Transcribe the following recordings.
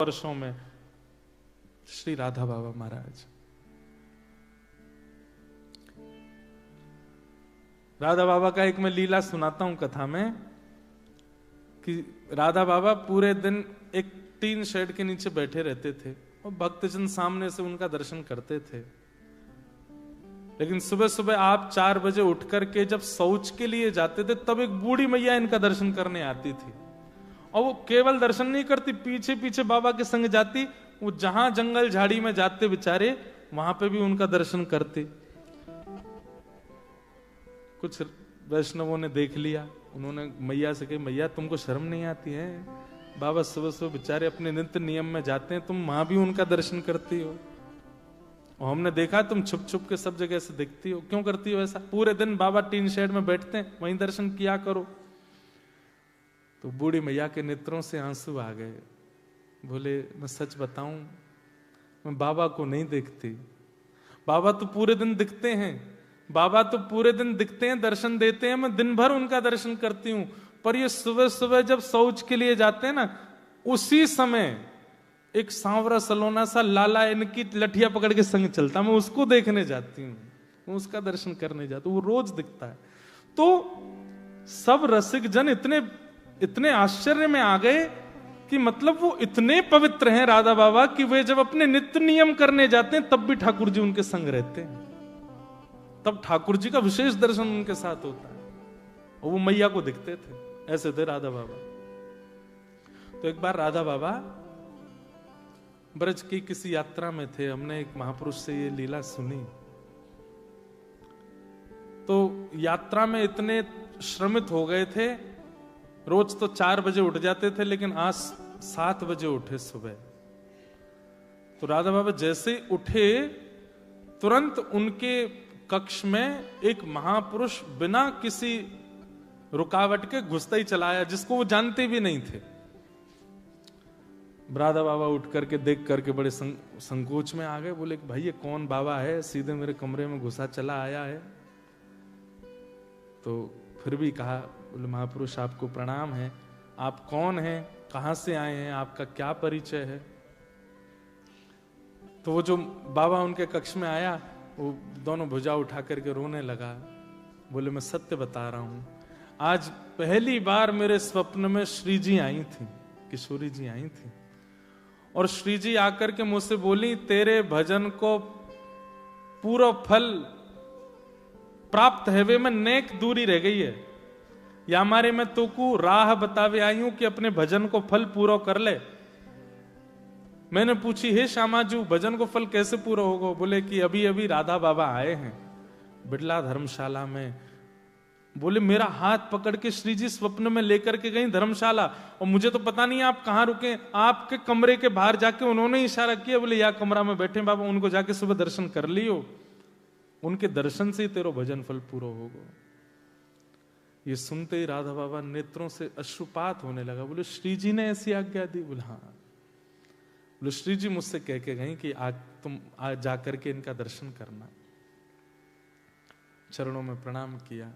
वर्षों में श्री राधा बाबा महाराज। राधा बाबा का एक मैं लीला सुनाता हूं कथा में कि राधा बाबा पूरे दिन एक टीन शेड के नीचे बैठे रहते थे और भक्तजन सामने से उनका दर्शन करते थे। लेकिन सुबह सुबह आप 4 बजे उठ करके जब शौच के लिए जाते थे तब एक बूढ़ी मैया इनका दर्शन करने आती थी और वो केवल दर्शन नहीं करती, पीछे पीछे बाबा के संग जाती। वो जहां जंगल झाड़ी में जाते बेचारे वहां पे भी उनका दर्शन करते। कुछ वैष्णवों ने देख लिया, उन्होंने मैया से कही, मैया तुमको शर्म नहीं आती है? बाबा सुबह सुबह बेचारे अपने नित्य नियम में जाते हैं, तुम वहां भी उनका दर्शन करती हो और हमने देखा तुम छुप छुप के सब जगह से देखती हो, क्यों करती हो ऐसा? पूरे दिन बाबा टीन शेड में बैठते हैं, वहीं दर्शन किया करो। तो बूढ़ी मैया के नेत्रों से आंसू आ गए। बोले मैं सच बताऊं, मैं बाबा को नहीं देखती। बाबा तो पूरे दिन दिखते हैं, बाबा तो पूरे दिन दिखते हैं, दर्शन देते हैं, मैं दिन भर उनका दर्शन करती हूं। पर ये सुबह सुबह जब शौच के लिए जाते हैं ना, उसी समय एक सांवरा सलोना सा लाला इनकी लठिया पकड़ के संग चलता, मैं उसको देखने जाती हूँ, मैं उसका दर्शन करने जाती हूँ, वो रोज दिखता है। तो सब रसिक जन इतने आश्चर्य में आ गए कि मतलब वो इतने पवित्र हैं राधा बाबा कि वे जब अपने नित्य नियम करने जाते हैं तब भी ठाकुर जी उनके संग रहते हैं, तब ठाकुर जी का विशेष दर्शन उनके साथ होता है और वो मैया को दिखते थे। ऐसे थे राधा बाबा। तो एक बार राधा बाबा ब्रज की किसी यात्रा में थे, हमने एक महापुरुष से ये लीला सुनी। तो यात्रा में इतने श्रमित हो गए थे, रोज तो 4 बजे उठ जाते थे, लेकिन आज 7 बजे उठे सुबह। तो राधा बाबा जैसे उठे तुरंत उनके कक्ष में एक महापुरुष बिना किसी रुकावट के घुसता ही चला आया, जिसको वो जानते भी नहीं थे। राधा बाबा उठ करके देख करके बड़े संकोच में आ गए। बोले भाई ये कौन बाबा है, सीधे मेरे कमरे में घुसा चला आया है। तो फिर भी कहा, बोले महापुरुष आपको प्रणाम है, आप कौन हैं, कहां से आए हैं, आपका क्या परिचय है? तो वो जो बाबा उनके कक्ष में आया वो दोनों भुजा उठा करके रोने लगा। बोले मैं सत्य बता रहा हूं, आज पहली बार मेरे स्वप्न में श्री जी आई थी, किशोरी जी आई थी, और श्री जी आकर के मुझसे बोली तेरे भजन को पूरा फल प्राप्त है वे में नेक दूरी रह गई है, या हमारे में तो को राह बतावे आई हूं कि अपने भजन को फल पूरा कर ले। मैंने पूछी हे श्यामाजू भजन को फल कैसे पूरा होगा? बोले कि अभी अभी राधा बाबा आए हैं बिड़ला धर्मशाला में। बोले मेरा हाथ पकड़ के श्री जी स्वप्न में लेकर के गई धर्मशाला, और मुझे तो पता नहीं आप कहां रुके, आपके कमरे के बाहर जाके उन्होंने इशारा किया, बोले या कमरा में बैठे बाबा, उनको जाके सुबह दर्शन कर लियो, उनके दर्शन से ही तेरा भजन फल पूरा होगा। ये सुनते ही राधा बाबा नेत्रों से अश्रुपात होने लगा। बोले श्री जी ने ऐसी आज्ञा दी? बोले हाँ। बोले श्री जी मुझसे कह के गई कि आज तुम आज जाकर के इनका दर्शन करना। चरणों में प्रणाम किया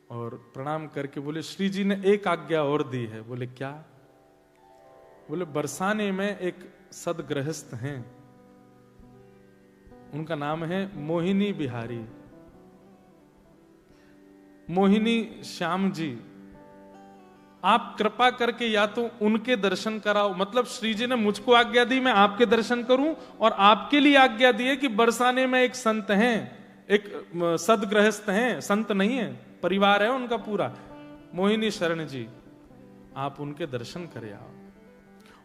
और प्रणाम करके बोले श्री जी ने एक आज्ञा और दी है। बोले क्या? बोले बरसाने में एक सदगृहस्थ हैं, उनका नाम है मोहिनी बिहारी, मोहिनी श्याम जी, आप कृपा करके या तो उनके दर्शन कराओ। मतलब श्री जी ने मुझको आज्ञा दी मैं आपके दर्शन करूं, और आपके लिए आज्ञा दी है कि बरसाने में एक संत हैं, एक सदगृहस्थ हैं, संत नहीं है, परिवार है उनका पूरा, मोहिनी शरण जी, आप उनके दर्शन करे आओ,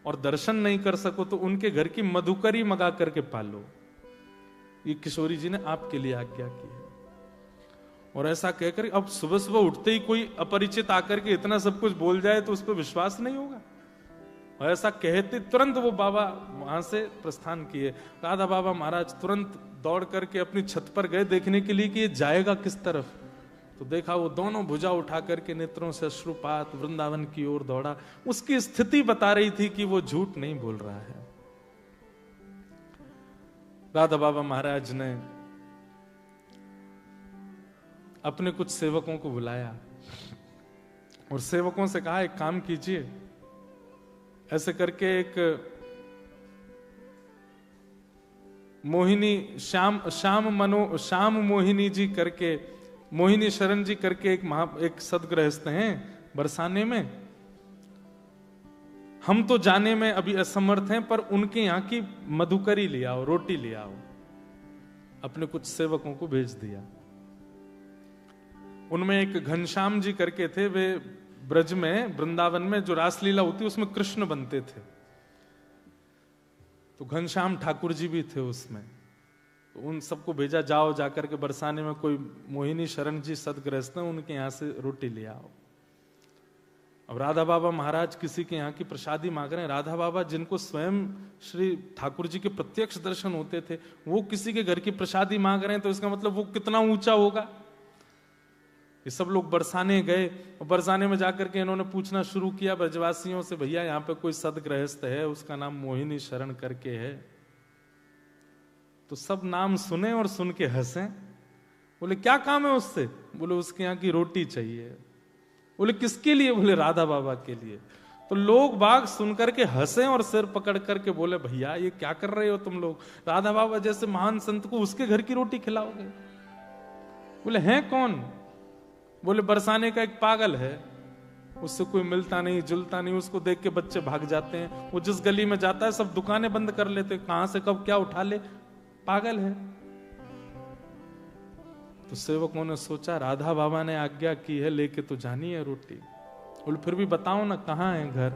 और दर्शन नहीं कर सको तो उनके घर की मधुकरी मंगा करके पालो। ये किशोरी जी ने आपके लिए आज्ञा की है। और ऐसा कहकर अब सुबह सुबह उठते ही कोई अपरिचित आकर के इतना सब कुछ बोल जाए तो उस पर विश्वास नहीं होगा। और ऐसा कहते तुरंत वो बाबा वहां से प्रस्थान किए। राधा बाबा महाराज तुरंत दौड़ करके अपनी छत पर गए देखने के लिए कि ये जाएगा किस तरफ। तो देखा वो दोनों भुजा उठा करके नेत्रों से अश्रुपात वृंदावन की ओर दौड़ा। उसकी स्थिति बता रही थी कि वो झूठ नहीं बोल रहा है। राधा बाबा महाराज ने अपने कुछ सेवकों को बुलाया और सेवकों से कहा एक काम कीजिए, ऐसे करके एक मोहिनी श्याम मोहिनी जी करके, मोहिनी शरण जी करके एक सदगृहस्थ हैं बरसाने में। हम तो जाने में अभी असमर्थ हैं, पर उनके यहाँ की मधुकरी ले आओ, रोटी ले आओ। अपने कुछ सेवकों को भेज दिया। उनमें एक घनश्याम जी करके थे, वे ब्रज में, वृंदावन में जो रासलीला होती उसमें कृष्ण बनते थे। तो घनश्याम ठाकुर जी भी थे उसमें। तो उन सबको भेजा, जाओ जाकर के बरसाने में कोई मोहिनी शरण जी सदगृहस्थ हैं, उनके यहां से रोटी ले आओ। अब राधा बाबा महाराज किसी के यहाँ की प्रसादी मांग रहे हैं। राधा बाबा जिनको स्वयं श्री ठाकुर जी के प्रत्यक्ष दर्शन होते थे, वो किसी के घर की प्रसादी मांग रहे हैं, तो इसका मतलब वो कितना ऊंचा होगा। ये सब लोग बरसाने गए और बरसाने में जाकर के इन्होंने पूछना शुरू किया ब्रजवासियों से, भैया यहाँ पे कोई सदगृहस्थ है, उसका नाम मोहिनी शरण करके है। तो सब नाम सुने और सुन के हंसे। बोले क्या काम है उससे? बोले उसके यहाँ की रोटी चाहिए। बोले किसके लिए? बोले राधा बाबा के लिए। तो लोग बाग सुनकर के हंसे और सिर पकड़ करके बोले, भैया ये क्या कर रहे हो तुम लोग? राधा बाबा जैसे महान संत को उसके घर की रोटी खिलाओगे? बोले हैं कौन? बोले बरसाने का एक पागल है, उससे कोई मिलता नहीं जुलता नहीं, उसको देख के बच्चे भाग जाते हैं, वो जिस गली में जाता है सब दुकानें बंद कर लेते, कहां से कब क्या उठा ले, पागल है। तो सेवकों ने सोचा राधा बाबा ने आज्ञा की है, लेके तो जानी है रोटी। बोले फिर भी बताओ ना कहां है घर।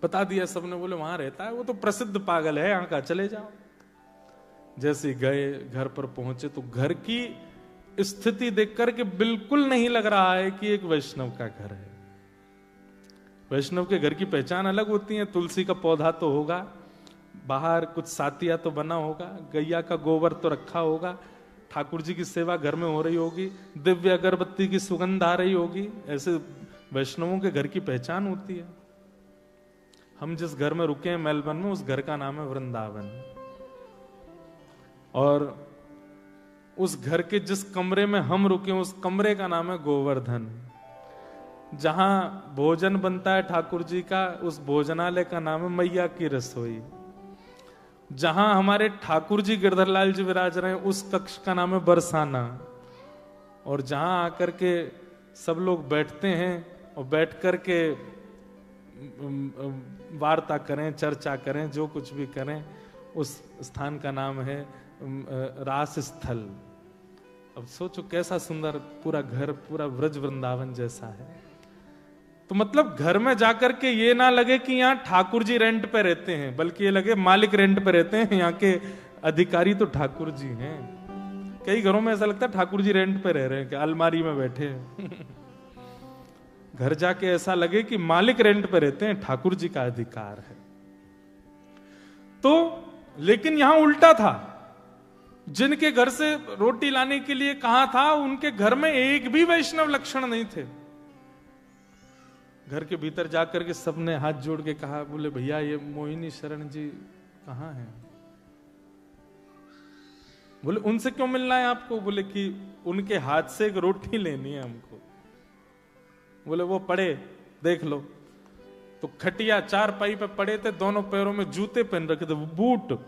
बता दिया सबने। बोले वहां रहता है, वो तो प्रसिद्ध पागल है, यहां का चले जाओ। जैसे गए, घर पर पहुंचे तो घर की स्थिति देख करके बिल्कुल नहीं लग रहा है कि एक वैष्णव का घर है। वैष्णव के घर की पहचान अलग होती है। तुलसी का पौधा तो होगा, बाहर कुछ सातिया तो बना होगा, गैया का गोबर तो रखा होगा, ठाकुर जी की सेवा घर में हो रही होगी, दिव्य अगरबत्ती की सुगंध आ रही होगी। ऐसे वैष्णवों के घर की पहचान होती है। हम जिस घर में रुके हैं मेलबर्न में, उस घर का नाम है वृंदावन। और उस घर के जिस कमरे में हम रुके, उस कमरे का नाम है गोवर्धन। जहां भोजन बनता है ठाकुर जी का, उस भोजनालय का नाम है मैया की रसोई। जहां हमारे ठाकुर जी गिरधरलाल जी विराज रहे हैं, उस कक्ष का नाम है बरसाना। और जहां आकर के सब लोग बैठते हैं और बैठ कर के वार्ता करें, चर्चा करें, जो कुछ भी करें, उस स्थान का नाम है रास स्थल। अब सोचो कैसा सुंदर पूरा घर, पूरा ब्रज वृंदावन जैसा है। तो मतलब घर में जाकर के ये ना लगे कि यहाँ ठाकुर जी रेंट पे रहते हैं, बल्कि ये लगे मालिक रेंट पे रहते हैं, यहाँ के अधिकारी तो ठाकुर जी हैं। कई घरों में ऐसा लगता है ठाकुर जी रेंट पे रह रहे हैं, कि अलमारी में बैठे हैं। घर जाके ऐसा लगे कि मालिक रेंट पे रहते हैं, ठाकुर जी का अधिकार है। तो लेकिन यहां उल्टा था। जिनके घर से रोटी लाने के लिए कहा था, उनके घर में एक भी वैष्णव लक्षण नहीं थे। घर के भीतर जाकर के सबने हाथ जोड़ के कहा, बोले भैया ये मोहिनी शरण जी कहां हैं? बोले उनसे क्यों मिलना है आपको? बोले कि उनके हाथ से एक रोटी लेनी है हमको। बोले वो पड़े देख लो। तो खटिया चारपाई पे पड़े थे, दोनों पैरों में जूते पहन रखे थे, बूट,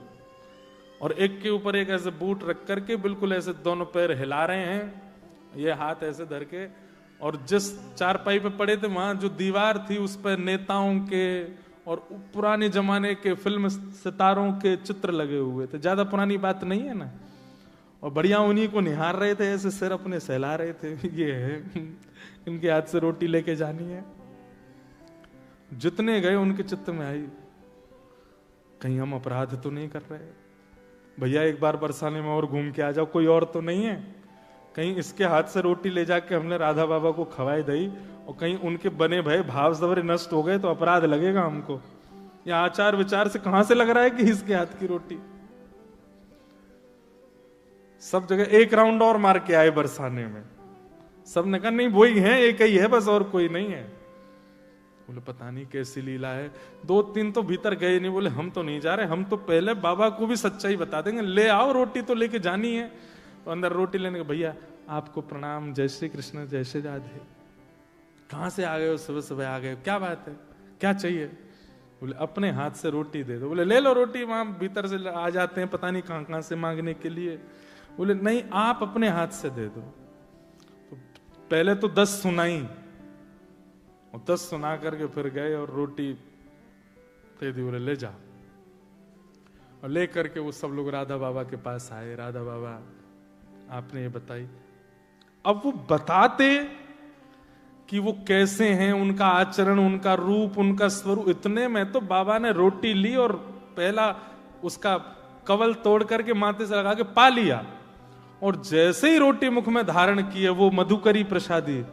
और एक के ऊपर एक ऐसे बूट रख करके बिल्कुल ऐसे दोनों पैर हिला रहे हैं, ये हाथ ऐसे धर के। और जिस चारपाई पे पड़े थे, वहां जो दीवार थी उस पर नेताओं के और पुराने जमाने के फिल्म सितारों के चित्र लगे हुए थे। ज्यादा पुरानी बात नहीं है ना। और बढ़िया उन्हीं को निहार रहे थे, ऐसे सिर अपने सहला रहे थे, ये है इनके हाथ से रोटी लेके जानी है। जितने गए उनके चित्त में आई, कहीं हम अपराध तो नहीं कर रहे? भैया एक बार बरसाने में और घूम के आ जाओ, कोई और तो नहीं है? कहीं इसके हाथ से रोटी ले जाके हमने राधा बाबा को खवाई दई और कहीं उनके बने भय भाव सवरे नष्ट हो गए तो अपराध लगेगा हमको। या आचार विचार से कहां से लग रहा है कि इसके हाथ की रोटी? सब जगह एक राउंड और मार के आए बरसाने में। सबने कहा नहीं वही है, एक ही है बस, और कोई नहीं है। बोले पता नहीं कैसी लीला है। 2-3 तो भीतर गए नहीं, बोले हम तो नहीं जा रहे, हम तो पहले बाबा को भी सच्चाई बता देंगे, ले आओ रोटी तो लेके जानी है। तो अंदर रोटी लेने के, भैया आपको प्रणाम, जय श्री कृष्ण, जय श्री राधे। कहां से आ गए हो, सुबह सुबह आ गए, क्या बात है, क्या चाहिए? बोले अपने हाथ से रोटी दे दो। बोले ले लो रोटी, वहां भीतर से आ जाते हैं पता नहीं कहां कहां से मांगने के लिए। बोले नहीं, आप अपने हाथ से दे दो। तो पहले तो 10 सुनाई, और 10 सुना करके फिर गए और रोटी दे दी। बोले ले जा। और ले करके वो सब लोग राधा बाबा के पास आए। राधा बाबा आपने ये बताई। अब वो बताते कि वो कैसे हैं, उनका आचरण, उनका रूप, उनका स्वरूप, इतने में तो बाबा ने रोटी ली और पहला उसका कवल तोड़ करके माथे से लगा के पा लिया। और जैसे ही रोटी मुख में धारण की है, वो मधुकरी प्रसादी,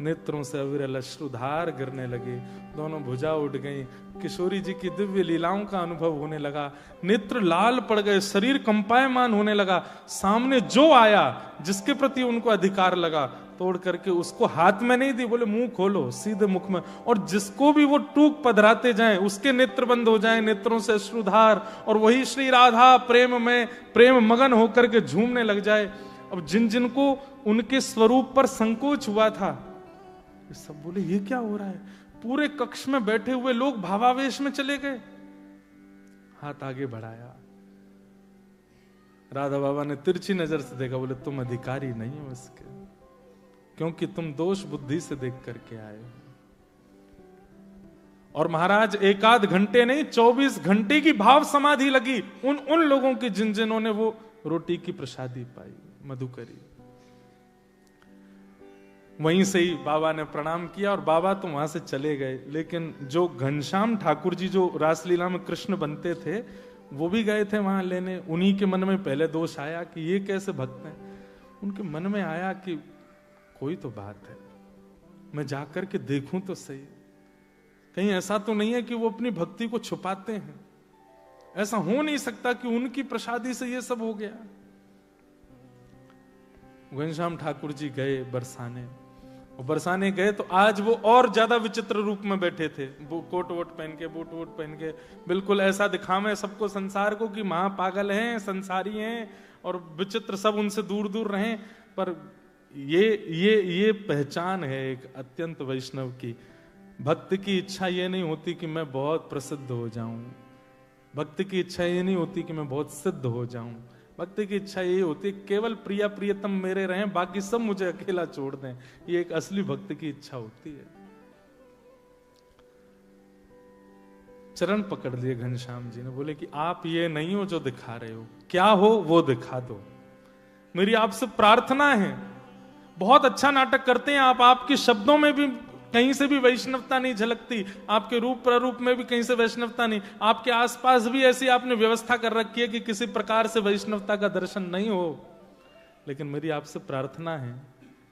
नेत्रों से अविरल अश्रुधार गिरने लगे, दोनों भुजा उठ गई। किशोरी जी की दिव्य लीलाओं का अनुभव होने लगा, नेत्र लाल पड़ गए, शरीर कंपायमान होने लगा। सामने जो आया, जिसके प्रति उनको अधिकार लगा, तोड़ करके उसको हाथ में नहीं दी, बोले मुंह खोलो, सीधे मुख में। और जिसको भी वो टूक पधराते जाएं, उसके नेत्र बंद हो जाएं, नेत्रों से अश्रुधार, और वही श्री राधा प्रेम में प्रेम मगन होकर के झूमने लग जाए। अब जिन जिनको उनके स्वरूप पर संकोच हुआ था, ये सब बोले ये क्या हो रहा है? पूरे कक्ष में बैठे हुए लोग भावावेश में चले गए। हाथ आगे बढ़ाया, राधा बाबा ने तिरछी नजर से देखा। बोले तुम अधिकारी नहीं हो इसके, क्योंकि तुम दोष बुद्धि से देख करके आए हो। और महाराज एक आध घंटे नहीं, 24 घंटे की भाव समाधि लगी उन लोगों की जिन ने वो रोटी की प्रसादी पाई, मधुकरी। वहीं से ही बाबा ने प्रणाम किया और बाबा तो वहां से चले गए। लेकिन जो घनश्याम ठाकुर जी जो रासलीला में कृष्ण बनते थे, वो भी गए थे वहां लेने। उन्हीं के मन में पहले दोष आया कि ये कैसे भक्त हैं। उनके मन में आया कि कोई तो बात है, मैं जाकर के देखूं तो सही, कहीं ऐसा तो नहीं है कि वो अपनी भक्ति को छुपाते हैं। ऐसा हो नहीं सकता कि उनकी प्रसादी से ये सब हो गया। घनश्याम ठाकुर जी गए बरसाने, और बरसाने गए तो आज वो और ज्यादा विचित्र रूप में बैठे थे। वो कोट वोट पहन के, बूट वोट पहन के, बिल्कुल ऐसा दिखावे सबको संसार को कि महा पागल हैं, संसारी हैं, और विचित्र सब उनसे दूर दूर रहें। पर ये पहचान है एक अत्यंत वैष्णव की। भक्त की इच्छा ये नहीं होती कि मैं बहुत प्रसिद्ध हो जाऊं, भक्त की इच्छा ये नहीं होती कि मैं बहुत सिद्ध हो जाऊं। भक्त की इच्छा ये होती है केवल प्रिया प्रियतम मेरे रहें, बाकी सब मुझे अकेला छोड़ दें। ये एक असली भक्त की इच्छा होती है। चरण पकड़ लिए घनश्याम जी ने, बोले कि आप ये नहीं हो जो दिखा रहे हो, क्या हो वो दिखा दो। मेरी आपसे प्रार्थना है। बहुत अच्छा नाटक करते हैं आप, आपके शब्दों में भी कहीं से भी वैष्णवता नहीं झलकती, आपके रूप प्ररूप में भी कहीं से वैष्णवता नहीं, आपके आसपास भी ऐसी आपने व्यवस्था कर रखी है कि किसी प्रकार से वैष्णवता का दर्शन नहीं हो। लेकिन मेरी आपसे प्रार्थना है,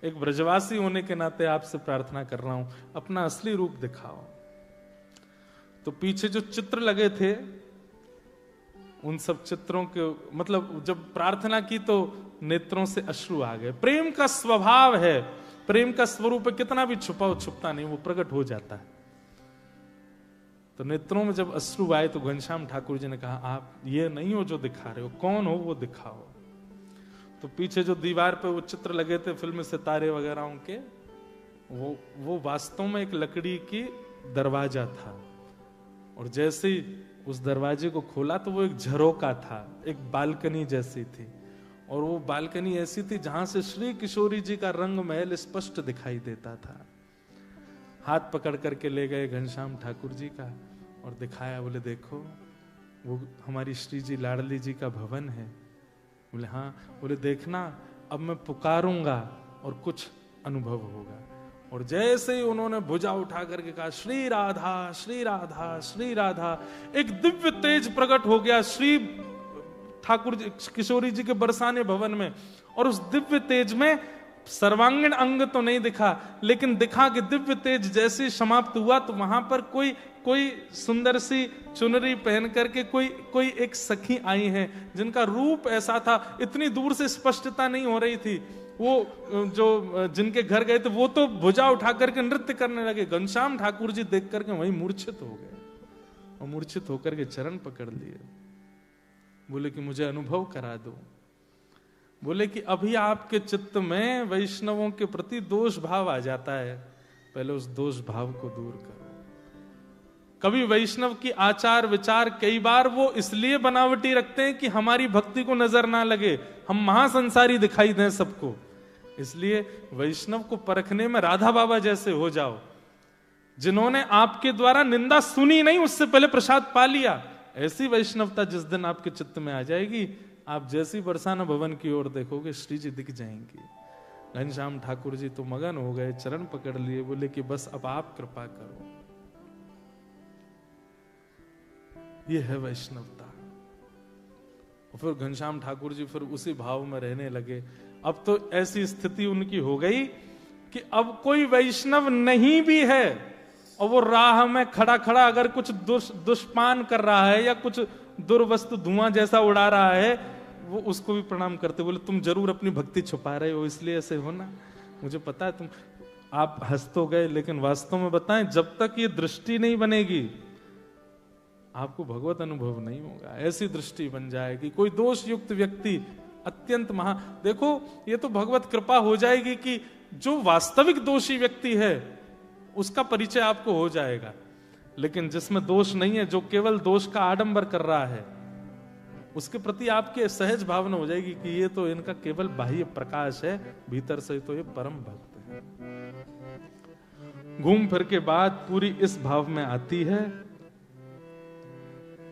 एक ब्रजवासी होने के नाते आपसे प्रार्थना कर रहा हूं, अपना असली रूप दिखाओ। तो पीछे जो चित्र लगे थे, उन सब चित्रों के मतलब जब प्रार्थना की तो नेत्रों से अश्रु आ गए। प्रेम का स्वभाव है, प्रेम का स्वरूप कितना भी छुपाओ छुपता नहीं, वो प्रकट हो जाता है। तो नेत्रों में जब अश्रु आए तो घनश्याम ठाकुर जी ने कहा, आप ये नहीं हो जो दिखा रहे हो, कौन हो वो दिखाओ। तो पीछे जो दीवार पे वो चित्र लगे थे फिल्म सितारे वगैरह के, वो वास्तव में एक लकड़ी की दरवाजा था। और जैसे ही उस दरवाजे को खोला तो वो एक झरोका था, एक बालकनी जैसी थी। और वो बालकनी ऐसी थी जहां से श्री किशोरी जी का रंग महल स्पष्ट दिखाई देता था। हाथ पकड़ करके ले गए घनश्याम ठाकुर जी का और दिखाया, बोले देखो वो हमारी श्री जी लाडली जी का भवन है। बोले हाँ। बोले देखना अब मैं पुकारूंगा और कुछ अनुभव होगा। और जैसे ही उन्होंने भुजा उठा करके कहा श्री राधा श्री राधा श्री राधा, एक दिव्य तेज प्रकट हो गया श्री ठाकुर जी किशोरी जी के बरसाने भवन में। और उस दिव्य तेज में सर्वांगीण अंग तो नहीं दिखा, लेकिन दिखा कि दिव्य तेज जैसे समाप्त हुआ तो वहां पर कोई सुंदर सी चुनरी पहन करके कोई एक सखी आई है, जिनका रूप ऐसा था, इतनी दूर से स्पष्टता नहीं हो रही थी। वो जो जिनके घर गए थे वो तो भुजा उठा करके नृत्य करने लगे। घनश्याम ठाकुर जी देख करके वहीं मूर्छित हो गए और मूर्छित होकर के चरण पकड़ लिए। बोले कि मुझे अनुभव करा दो। बोले कि अभी आपके चित्त में वैष्णवों के प्रति दोष भाव आ जाता है, पहले उस दोष भाव को दूर करो। कवि वैष्णव की आचार विचार कई बार वो इसलिए बनावटी रखते हैं कि हमारी भक्ति को नजर ना लगे, हम महासंसारी दिखाई दें सबको। इसलिए वैष्णव को परखने में राधा बाबा जैसे हो जाओ, जिन्होंने आपके द्वारा निंदा सुनी नहीं, उससे पहले प्रसाद पा लिया। ऐसी वैष्णवता जिस दिन आपके चित्त में आ जाएगी, आप जैसी बरसाना भवन की ओर देखोगे श्री जी दिख जाएंगी। घनश्याम ठाकुर जी तो मगन हो गए, चरण पकड़ लिए, बोले कि बस अब आप कृपा करो। ये है वैष्णवता। और फिर घनश्याम ठाकुर जी फिर उसी भाव में रहने लगे। अब तो ऐसी स्थिति उनकी हो गई कि अब कोई वैष्णव नहीं भी है और वो राह में खड़ा खड़ा अगर कुछ दुष्पान कर रहा है या कुछ दुर्वस्तु धुआं जैसा उड़ा रहा है, वो उसको भी प्रणाम करते, बोले तुम जरूर अपनी भक्ति छुपा रहे हो, इसलिए ऐसे हो ना, मुझे पता है तुम, आप हंस तो गए, लेकिन वास्तव में बताएं, जब तक ये दृष्टि नहीं बनेगी आपको भगवत अनुभव नहीं होगा। ऐसी दृष्टि बन जाएगी। कोई दोष युक्त व्यक्ति अत्यंत देखो, ये तो भगवत कृपा हो जाएगी कि जो वास्तविक दोषी व्यक्ति है उसका परिचय आपको हो जाएगा। लेकिन जिसमें दोष नहीं है, जो केवल दोष का आडंबर कर रहा है, उसके प्रति आपके सहज भावना हो जाएगी कि ये तो इनका केवल बाह्य प्रकाश है, भीतर से तो ये परम भक्त है। घूम फिर के बात पूरी इस भाव में आती है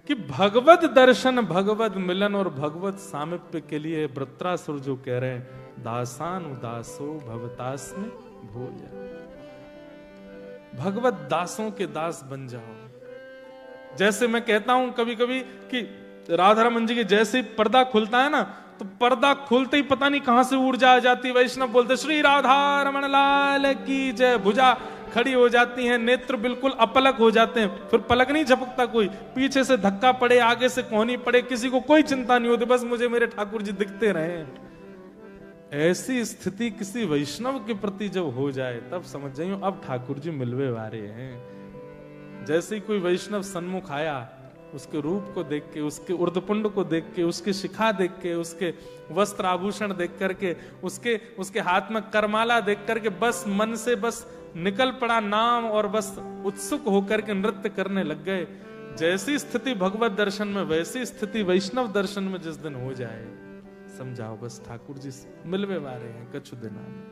कि भगवत दर्शन, भगवत मिलन और भगवत सामिप्य के लिए वृत्रासुर जो कह रहे हैं, दासान उदासो भवतास्मि भोज, भगवत दासों के दास बन जाओ। जैसे मैं कहता हूं कभी कभी कि राधा रमन जी के जैसे ही पर्दा खुलता है ना, तो पर्दा खुलते ही पता नहीं कहां से ऊर्जा आ जाती है। वैष्णव बोलते श्री राधा रमन लाल की जय, भुजा खड़ी हो जाती हैं, नेत्र बिल्कुल अपलक हो जाते हैं, फिर पलक नहीं झपकता कोई, पीछे से धक्का पड़े, आगे से कोहनी पड़े, किसी को कोई चिंता नहीं होती, बस मुझे मेरे ठाकुर जी दिखते रहे। ऐसी स्थिति किसी वैष्णव के प्रति जब हो जाए, तब समझ जाइए अब ठाकुर जी मिलवे वाले हैं। जैसे ही कोई वैष्णव सन्मुख आया, उसके रूप को देख के, उसके उर्धपुंड को देख के, उसके शिखा देख के, उसके वस्त्र आभूषण देख करके, उसके हाथ में करमाला देख करके बस मन से बस निकल पड़ा नाम, और बस उत्सुक होकर के नृत्य करने लग गए। जैसी स्थिति भगवत दर्शन में, वैसी स्थिति वैष्णव दर्शन में जिस दिन हो जाए, समझाओ बस ठाकुर जी मिलवे वाले हैं कछु दिना में।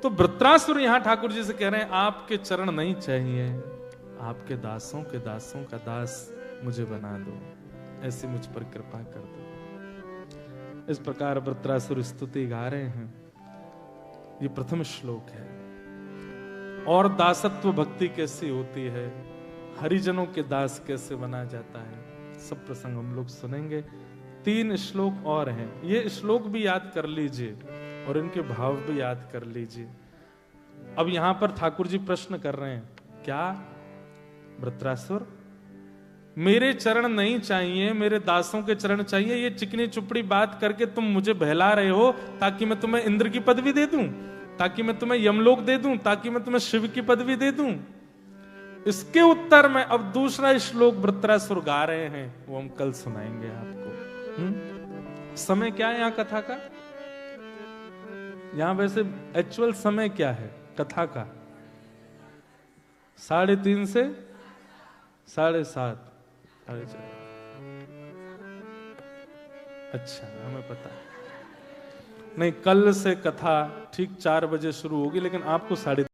तो वृत्रासुर यहां ठाकुर जी से कह रहे हैं, आपके चरण नहीं चाहिए, आपके दासों के दासों का दास मुझे बना दो, ऐसी मुझ पर कृपा कर दो। इस प्रकार वृत्रासुर स्तुति गा रहे हैं। ये प्रथम श्लोक है। और दासत्व भक्ति कैसी होती है, हरिजनों के दास कैसे बना जाता है, सब प्रसंग हम लोग सुनेंगे। 3 श्लोक और हैं, ये श्लोक भी याद कर लीजिए और इनके भाव भी याद कर लीजिए। अब यहां पर ठाकुर जी प्रश्न कर रहे हैं, क्या वृत्रासुर, मेरे चरण नहीं चाहिए, मेरे दासों के चरण चाहिए, ये चिकनी चुपड़ी बात करके तुम मुझे बहला रहे हो ताकि मैं तुम्हें इंद्र की पदवी दे दूं, ताकि मैं तुम्हें यमलोक दे दूं, ताकि मैं तुम्हें शिव की पदवी दे दूं। इसके उत्तर में अब दूसरा श्लोक वृत्रासुर गा रहे हैं, वो हम कल सुनाएंगे आपको। समय क्या है यहां कथा का? यहां वैसे एक्चुअल समय क्या है कथा का? 3:30 से 7:30, 4:30। अच्छा, हमें पता है नहीं, कल से कथा ठीक 4 बजे शुरू होगी, लेकिन आपको 3:30